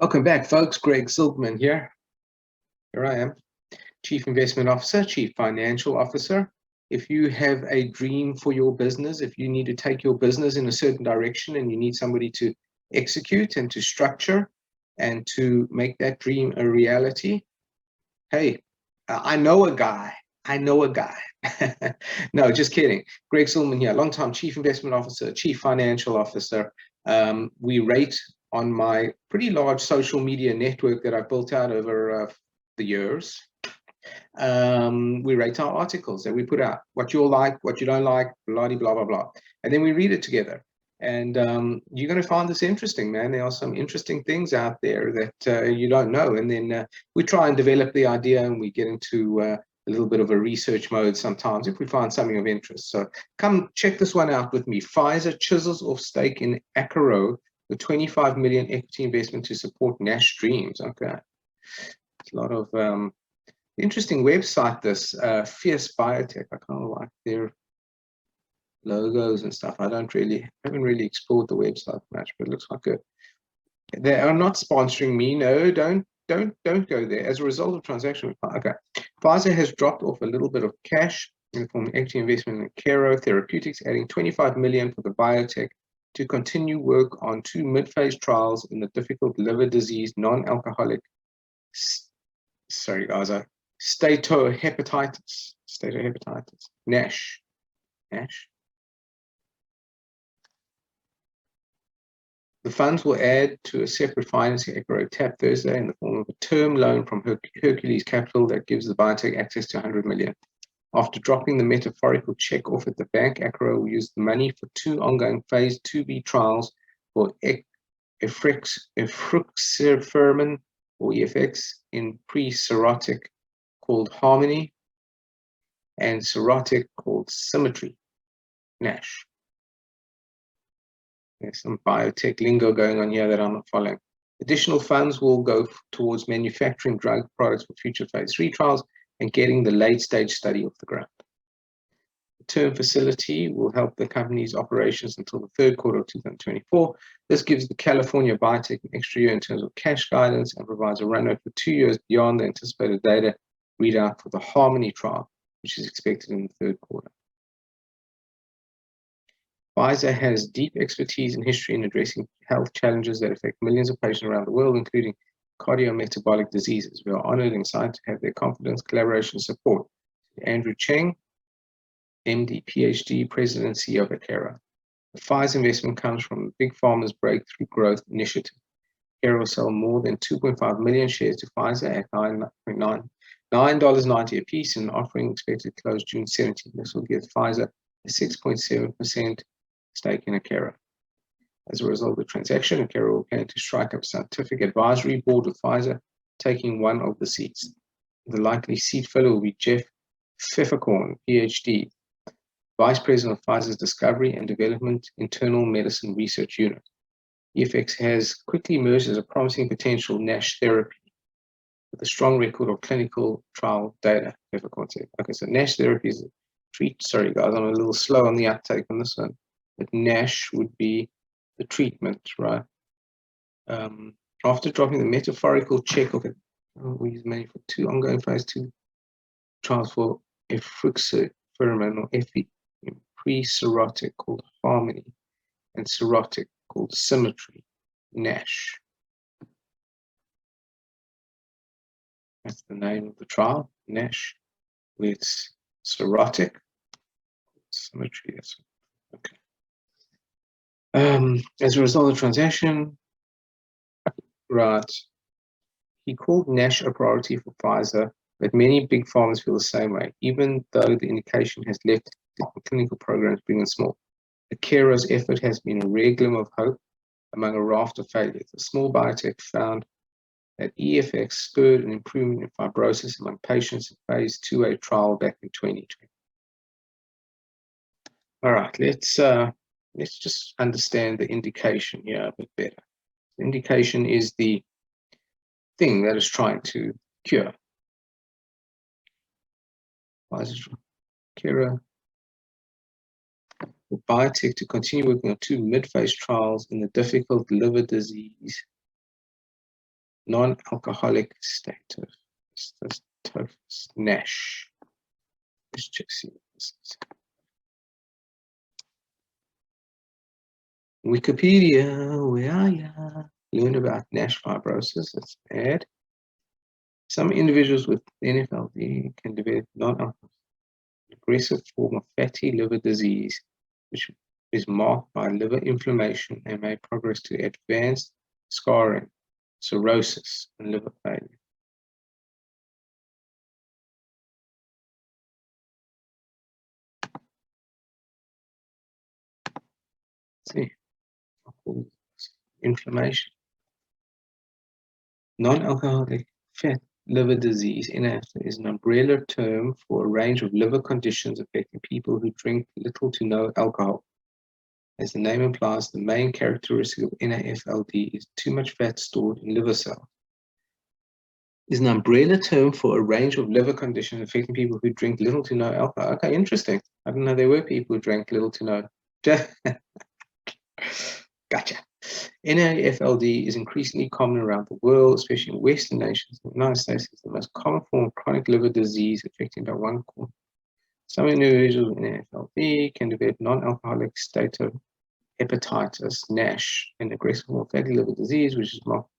Welcome back, folks. Greg Silverman here. Here I am, Chief Investment Officer, Chief Financial Officer. If you have a dream for your business, if you need to take your business in a certain direction and you need somebody to execute and to structure and to make that dream a reality, hey, I know a guy. No, just kidding. Greg Silverman here, longtime Chief Investment Officer, Chief Financial Officer. We rate on my pretty large social media network that I built out over the years. We rate our articles that we put out, what you'll like, what you don't like, blah, blah, blah, blah. And then we read it together. And you're going to find this interesting, man. There are some interesting things out there that you don't know. And then we try and develop the idea, and we get into a little bit of a research mode sometimes if we find something of interest. So come check this one out with me. Pfizer chisels off stake in Akero, the 25 million equity investment to support NASH dreams. Okay. It's a lot of interesting website, this Fierce Biotech. I kind of like their logos and stuff. I haven't really explored the website much, but it looks like good. They are not sponsoring me. No, don't go there. As a result of transaction, okay. Pfizer has dropped off a little bit of cash in the form of equity investment in Akero Therapeutics, adding 25 million for the biotech to continue work on 2 mid-phase trials in the difficult liver disease, non-alcoholic, steatohepatitis, NASH. The funds will add to a separate financing Akero tapped Thursday in the form of a term loan from Hercules Capital that gives the biotech access to 100 million. After dropping the metaphorical check off at the bank, Akero will use the money for 2 ongoing phase 2B trials for efruxifermin, or EFX, in pre-cirrhotic called Harmony and cirrhotic called Symmetry, NASH. There's some biotech lingo going on here that I'm not following. Additional funds will go towards manufacturing drug products for future phase 3 trials and getting the late-stage study off the ground. The term facility will help the company's operations until the third quarter of 2024. This gives the California biotech an extra year in terms of cash guidance and provides a runway for 2 years beyond the anticipated data readout for the Harmony trial, which is expected in the third quarter. Pfizer has deep expertise and history in addressing health challenges that affect millions of patients around the world, including cardiometabolic diseases. We are honored and excited to have their confidence, collaboration, and support. Andrew Cheng, MD, PhD, President and CEO of Akero. The Pfizer investment comes from the Big Pharma's Breakthrough Growth Initiative. Akero will sell more than 2.5 million shares to Pfizer at $9.90 a piece, in an offering expected to close June 17. This will give Pfizer a 6.7% stake in Akero. As a result of the transaction, Akero will plan to strike up a scientific advisory board with Pfizer, taking one of the seats. The likely seat filler will be Jeff Pfefferkorn, PhD, Vice President of Pfizer's Discovery and Development Internal Medicine Research Unit. EFX has quickly emerged as a promising potential NASH therapy with a strong record of clinical trial data, Pfefferkorn said. Okay, so NASH therapy is a treat. Sorry, guys, I'm a little slow on the uptake on this one. But NASH would be the treatment, right? After dropping the metaphorical check of it, we use money for 2 ongoing phase 2 trials for efruxifermin, or Epi, in pre-cirrhotic called Harmony and cirrhotic called Symmetry, NASH. That's the name of the trial, NASH, with cirrhotic, Symmetry. Okay. As a result of the transaction, right, he called NASH a priority for Pfizer, but many big pharmas feel the same way, even though the indication has left the clinical programs big and small. Akero's effort has been a rare glimmer of hope among a raft of failures. A small biotech found that EFX spurred an improvement in fibrosis among patients in phase 2A trial back in 2020. All right, let's just understand the indication here a bit better. The indication is the thing that is trying to cure. Akero, the biotech to continue working on 2 mid-phase trials in the difficult liver disease, non-alcoholic status, NASH. Let's just see what this is. Wikipedia, where are ya? Learn about NASH fibrosis. Let's add. Some individuals with NFLD can develop aggressive form of fatty liver disease, which is marked by liver inflammation and may progress to advanced scarring, cirrhosis, and liver failure. Let's see, inflammation. Non-alcoholic fat liver disease, NASH, is an umbrella term for a range of liver conditions affecting people who drink little to no alcohol. As the name implies, the main characteristic of NAFLD is too much fat stored in liver cells. Is an umbrella term for a range of liver conditions affecting people who drink little to no alcohol. Okay, interesting. I didn't know there were people who drank little to no. Gotcha. NAFLD is increasingly common around the world, especially in Western nations. The United States is the most common form of chronic liver disease affecting about 1/4. Some individuals with NAFLD can develop non-alcoholic steatohepatitis, NASH, an aggressive form of fatty liver disease, which is marked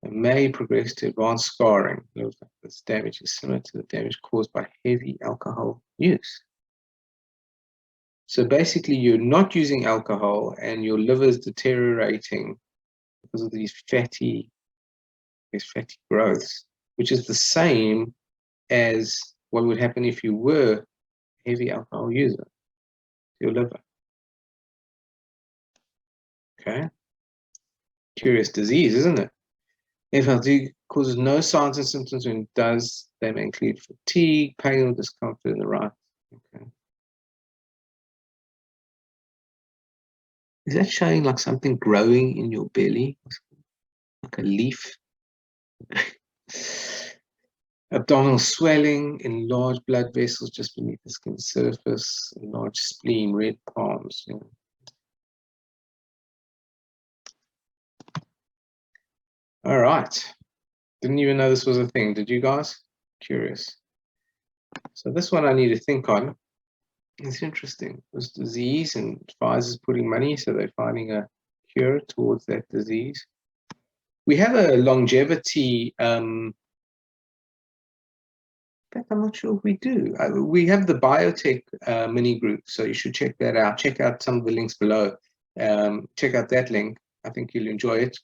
and may progress to advanced scarring. This damage is similar to the damage caused by heavy alcohol use. So basically, you're not using alcohol and your liver is deteriorating because of these fatty growths, which is the same as what would happen if you were a heavy alcohol user, your liver. Okay. Curious disease, isn't it? FLD causes no signs and symptoms. When it does, they may include fatigue, pain, or discomfort in the right. Okay. Is that showing like something growing in your belly? Like a leaf? Abdominal swelling, enlarged blood vessels just beneath the skin surface, enlarged spleen, red palms. You know. All right. Didn't even know this was a thing. Did you guys? Curious. So this one I need to think on. It's interesting. This disease, and Pfizer's putting money, so they're finding a cure towards that disease. We have a longevity. In fact, I'm not sure if we do. We have the biotech mini group, so you should check that out. Check out some of the links below. Check out that link. I think you'll enjoy it.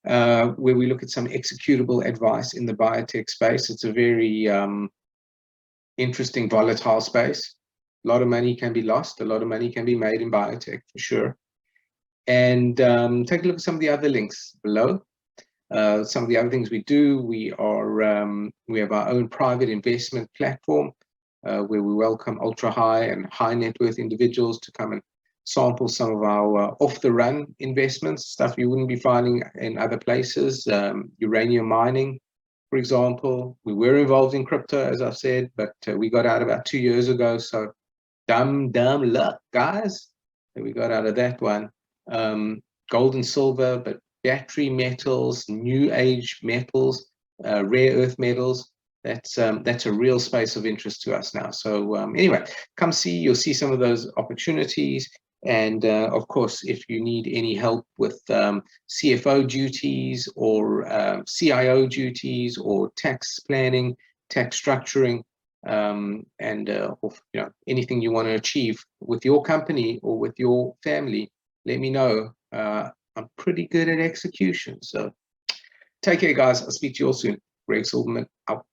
Where we look at some executable advice in the biotech space. It's a very interesting, volatile space. A lot of money can be lost. A lot of money can be made in biotech, for sure. And take a look at some of the other links below. Some of the other things we do, we have our own private investment platform where we welcome ultra high and high net worth individuals to come and sample some of our off-the-run investments, stuff you wouldn't be finding in other places. Uranium mining, for example. We were involved in crypto, as I've said, but we got out about 2 years ago. So dumb luck, guys. We got out of that one. Gold and silver, but battery metals, new age metals, rare earth metals. That's a real space of interest to us now. So anyway, come see. You'll see some of those opportunities. And of course, if you need any help with CFO duties or CIO duties or tax planning, tax structuring, and anything you want to achieve with your company or with your family, let me know. I'm pretty good at execution. So take care, guys. I'll speak to you all soon. Greg Silverman out.